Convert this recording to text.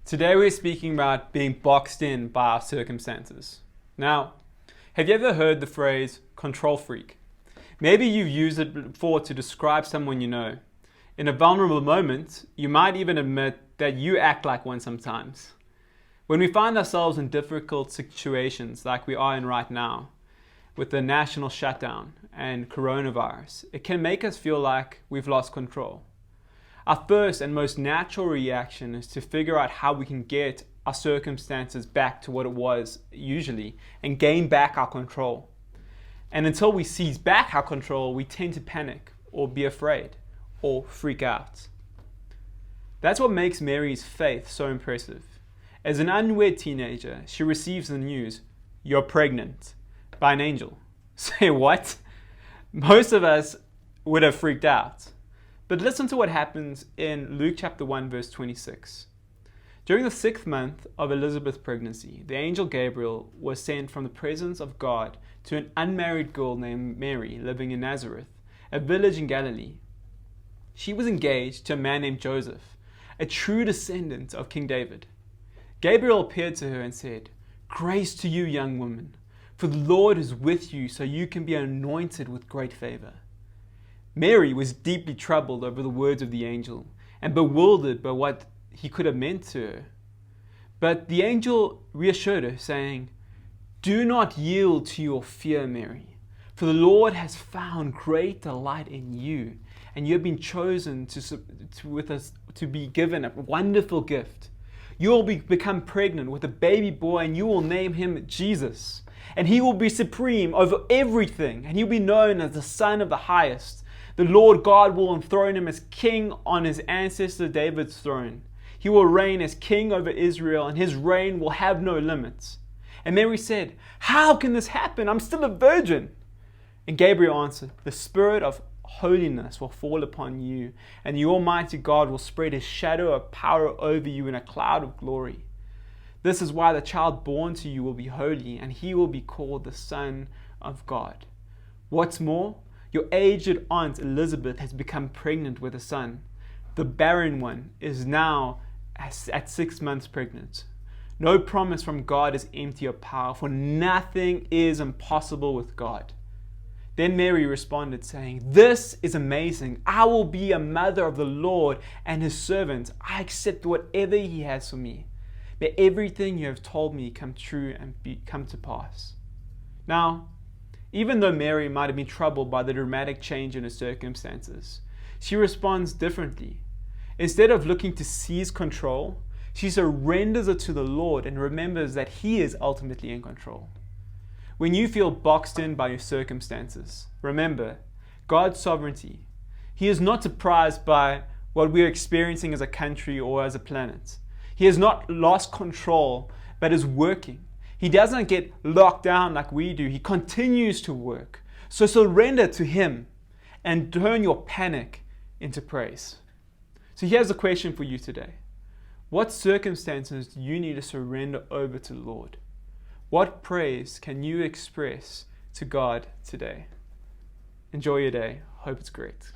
Today we're speaking about being boxed in by our circumstances. Now, have you ever heard the phrase control freak? Maybe you've used it before to describe someone you know. In a vulnerable moment, you might even admit that you act like one sometimes. When we find ourselves in difficult situations like we are in right now, with the national shutdown and coronavirus, it can make us feel like we've lost control. Our first and most natural reaction is to figure out how we can get our circumstances back to what it was usually and gain back our control. And until we seize back our control, we tend to panic or be afraid or freak out. That's what makes Mary's faith so impressive. As an unwed teenager, she receives the news, "You're pregnant," by an angel. Say what? Most of us would have freaked out. But listen to what happens in Luke chapter 1 verse 26. During the 6th month of Elizabeth's pregnancy, the angel Gabriel was sent from the presence of God to an unmarried girl named Mary living in Nazareth, a village in Galilee. She was engaged to a man named Joseph, a true descendant of King David. Gabriel appeared to her and said, "Grace to you, young woman, for the Lord is with you, so you can be anointed with great favor." Mary was deeply troubled over the words of the angel and bewildered by what he could have meant to her. But the angel reassured her, saying, "Do not yield to your fear, Mary, for the Lord has found great delight in you, and you have been chosen to be given a wonderful gift. You will become pregnant with a baby boy, and you will name him Jesus. And he will be supreme over everything, and he will be known as the Son of the Highest. The Lord God will enthrone him as king on his ancestor David's throne. He will reign as king over Israel, and his reign will have no limits." And Mary said, "How can this happen? I'm still a virgin." And Gabriel answered, "The Spirit of holiness will fall upon you, and the Almighty God will spread his shadow of power over you in a cloud of glory. This is why the child born to you will be holy, and he will be called the Son of God. What's more, your aged aunt Elizabeth has become pregnant with a son. The barren one is now at 6 months pregnant. No promise from God is empty of power, for nothing is impossible with God." Then Mary responded, saying, "This is amazing. I will be a mother of the Lord and his servant. I accept whatever he has for me. May everything you have told me come true and come to pass." Now, even though Mary might have been troubled by the dramatic change in her circumstances, she responds differently. Instead of looking to seize control, she surrenders it to the Lord and remembers that he is ultimately in control. When you feel boxed in by your circumstances, remember God's sovereignty. He is not surprised by what we are experiencing as a country or as a planet. He has not lost control, but is working. He doesn't get locked down like we do. He continues to work. So surrender to him and turn your panic into praise. So here's a question for you today. What circumstances do you need to surrender over to the Lord? What praise can you express to God today? Enjoy your day. Hope it's great.